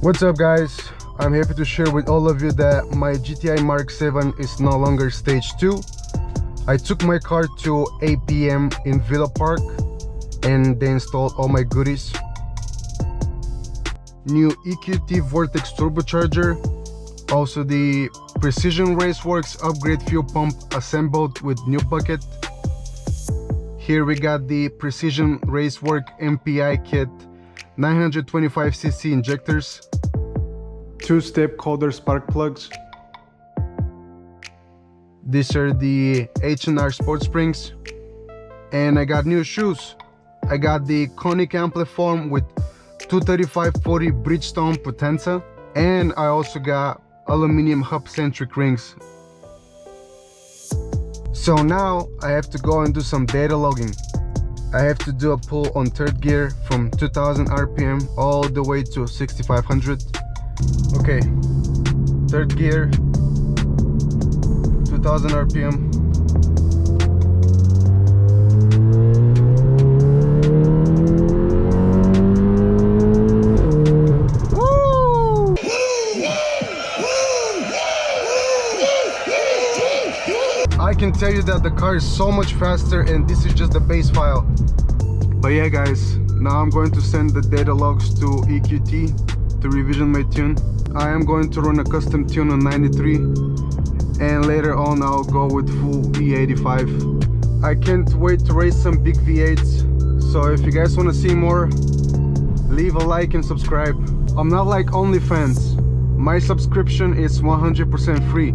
What's up guys, I'm happy to share with all of you that my GTI MK7 is no longer stage 2. I took my car to APM in Villa Park and they installed all my goodies. New EQT VORTEX turbocharger, also the Precision Raceworks upgrade fuel pump assembled with new bucket. Here we got the Precision Racework MPI kit, 925cc injectors, 2-step Calder spark plugs. These are the H&R sports springs. And I got new shoes. I got the Konig ampliform with 235/40 bridgestone potenza, and I also got aluminum hub-centric rings. So now I have to go and do some data logging. I have to do a pull on third gear from 2000 RPM all the way to 6500. Okay, third gear, 2000 RPM. Woo! I can tell you that the car is so much faster, and this is just the base file. But yeah guys, now I'm going to send the data logs to EQT to revision my tune. I am going to run a custom tune on 93, and later on I'll go with full E85. I can't wait to race some big V8s, so if you guys want to see more, leave a like and subscribe. I'm not like OnlyFans. My subscription is 100% free.